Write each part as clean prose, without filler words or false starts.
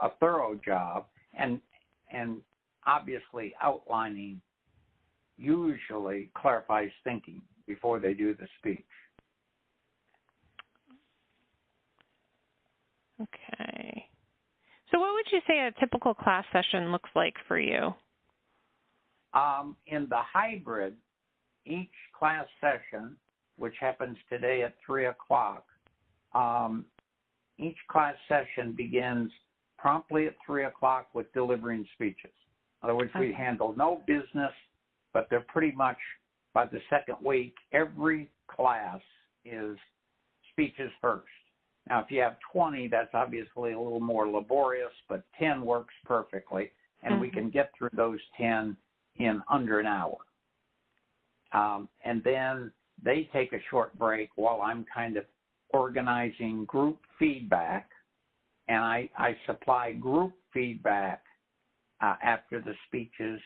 a thorough job, and obviously outlining usually clarifies thinking before they do the speech. Okay. So what would you say a typical class session looks like for you? In the hybrid, each class session, which happens today at 3 o'clock, each class session begins promptly at 3 o'clock with delivering speeches. In other words, we handle no business, but they're pretty much, by the second week, every class is speeches first. Now, if you have 20, that's obviously a little more laborious, but 10 works perfectly, and we can get through those 10 in under an hour. And then they take a short break while I'm kind of organizing group feedback, and I supply group feedback after the speeches,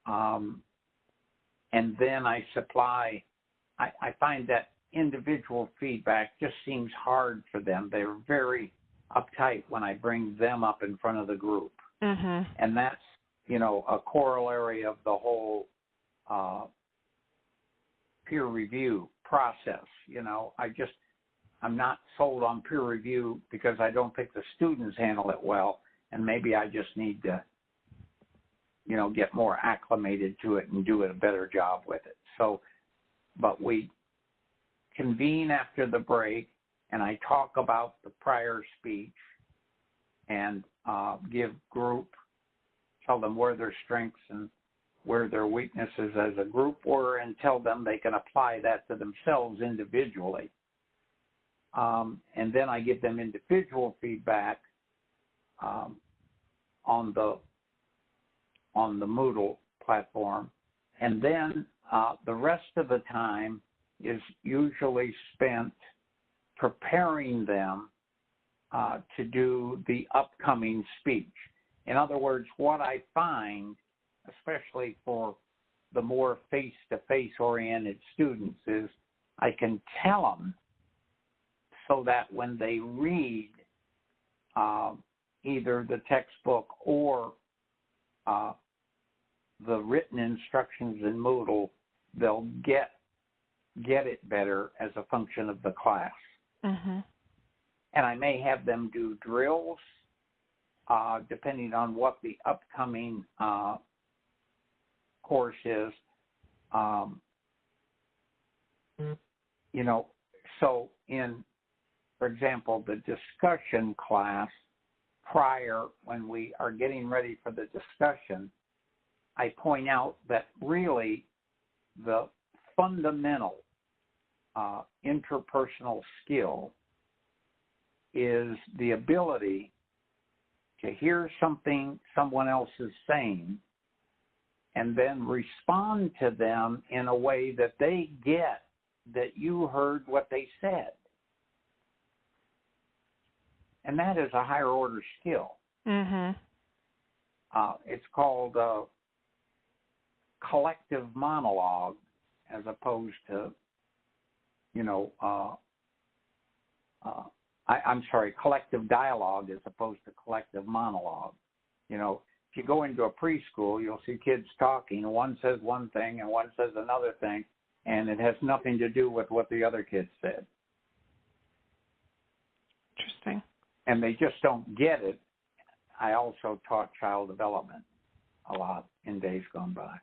and then I find that individual feedback just seems hard for them. They're very uptight when I bring them up in front of the group. And that's, a corollary of the whole peer review process. I'm not sold on peer review because I don't think the students handle it well, and maybe I just need to, get more acclimated to it and do a better job with it. So, but we convene after the break, and I talk about the prior speech and give tell them where their strengths and where their weaknesses as a group were, and tell them they can apply that to themselves individually. And then I give them individual feedback on the Moodle platform. And then the rest of the time is usually spent preparing them to do the upcoming speech. In other words, what I find, especially for the more face-to-face oriented students, is I can tell them so that when they read either the textbook or the written instructions in Moodle, they'll get it better as a function of the class. And I may have them do drills depending on what the upcoming course is. So in, for example, the discussion class, prior, when we are getting ready for the discussion, I point out that really the fundamental interpersonal skill is the ability to hear something someone else is saying and then respond to them in a way that they get that you heard what they said. And that is a higher order skill. It's called collective monologue as opposed to, collective dialogue as opposed to collective monologue. If you go into a preschool, you'll see kids talking, and one says one thing and one says another thing, and it has nothing to do with what the other kid said. Interesting. And they just don't get it. I also taught child development a lot in days gone by.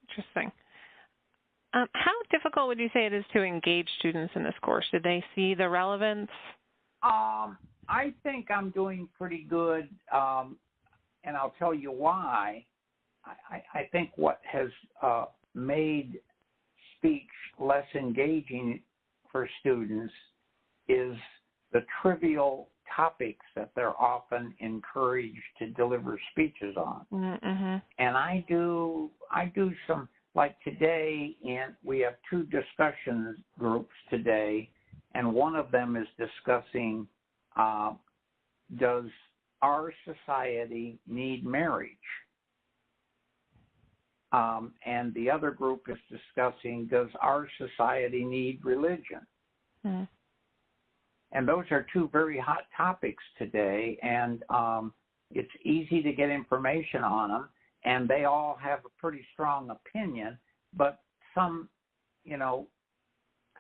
Interesting. How difficult would you say it is to engage students in this course? Did they see the relevance? I think I'm doing pretty good, and I'll tell you why. I think what has made speech less engaging for students is the trivial topics that they're often encouraged to deliver speeches on. And I do some, like today, and we have two discussion groups today, and one of them is discussing, does our society need marriage? And the other group is discussing, does our society need religion? And those are two very hot topics today, and it's easy to get information on them, and they all have a pretty strong opinion, but some,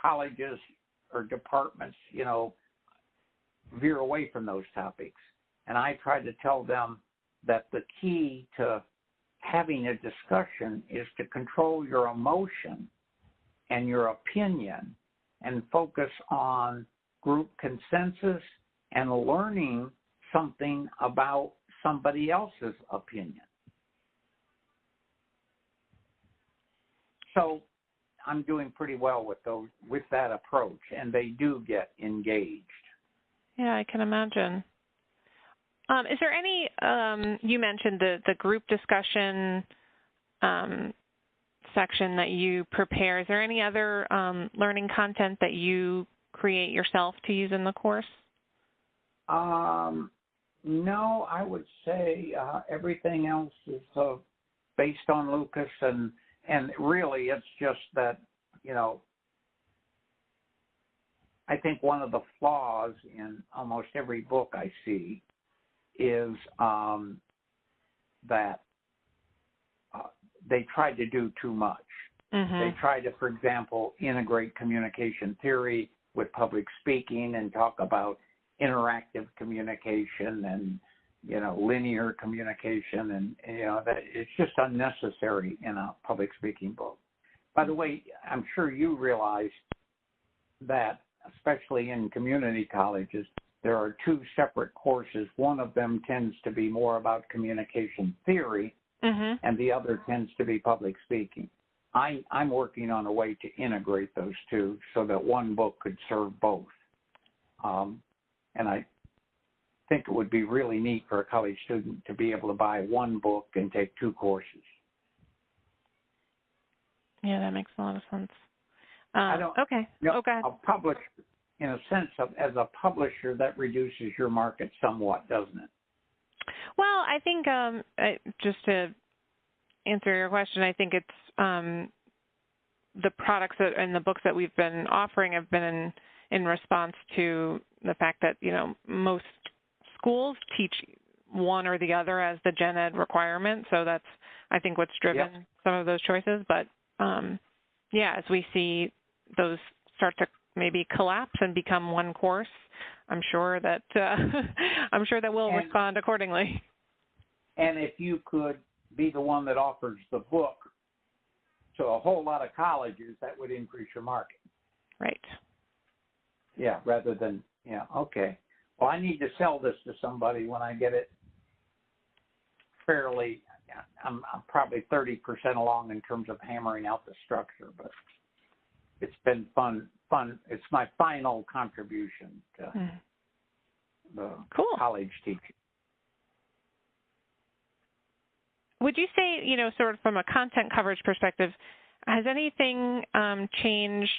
colleges or departments, veer away from those topics. And I try to tell them that the key to having a discussion is to control your emotion and your opinion and focus on group consensus and learning something about somebody else's opinion. So I'm doing pretty well with that approach, and they do get engaged. Yeah, I can imagine. Is there any, you mentioned the group discussion section that you prepare. Is there any other learning content that you create yourself to use in the course? No, I would say everything else is based on Lucas, and really it's just that, I think one of the flaws in almost every book I see is that they try to do too much. Mm-hmm. They try to, for example, integrate communication theory with public speaking and talk about interactive communication and, linear communication, and, that it's just unnecessary in a public speaking book. By the way, I'm sure you realize that, especially in community colleges, there are two separate courses. One of them tends to be more about communication theory, mm-hmm. and the other tends to be public speaking. I'm working on a way to integrate those two so that one book could serve both. And I think it would be really neat for a college student to be able to buy one book and take two courses. Yeah, that makes a lot of sense. Okay. Okay. A publisher, in a sense, as a publisher, that reduces your market somewhat, doesn't it? Well, I think just to answer your question, I think it's the products and the books that we've been offering have been in response to the fact that, most schools teach one or the other as the gen ed requirement. So that's, I think, what's driven some of those choices. But, as we see those start to maybe collapse and become one course, I'm sure that we'll respond accordingly. And if you could be the one that offers the book to a whole lot of colleges, that would increase your market. Right. Yeah, rather than, okay. Well, I need to sell this to somebody when I get it fairly, I'm probably 30% along in terms of hammering out the structure, but it's been fun. It's my final contribution to the college teaching. Would you say, sort of from a content coverage perspective, has anything changed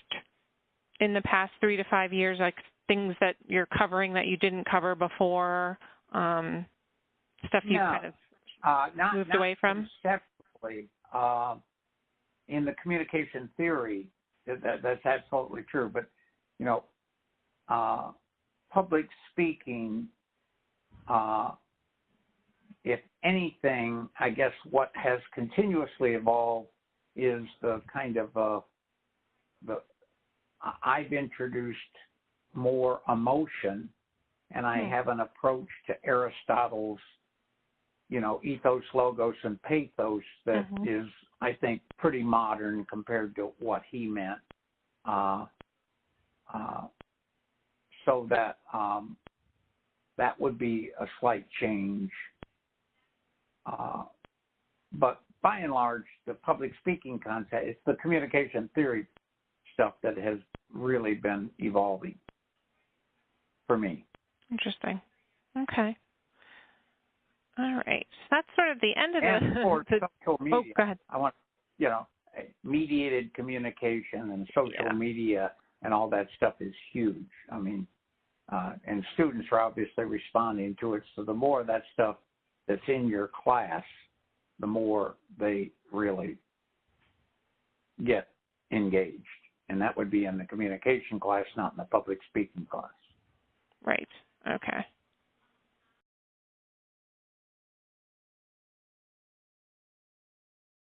in the past 3 to 5 years, like things that you're covering that you didn't cover before, stuff you kind of moved away from? Conceptually, in the communication theory, that's absolutely true. But, public speaking, if anything, I guess what has continuously evolved is the kind of I've introduced more emotion, and I have an approach to Aristotle's, ethos, logos, and pathos that is, I think, pretty modern compared to what he meant. So that that would be a slight change. But by and large, the public speaking concept, it's the communication theory stuff that has really been evolving for me. Interesting. Okay. All right. So that's sort of the end of and for social media. Oh, go ahead. I want, mediated communication and social media and all that stuff is huge. I mean, and students are obviously responding to it. So the more of that stuff that's in your class, the more they really get engaged. And that would be in the communication class, not in the public speaking class. Right. Okay.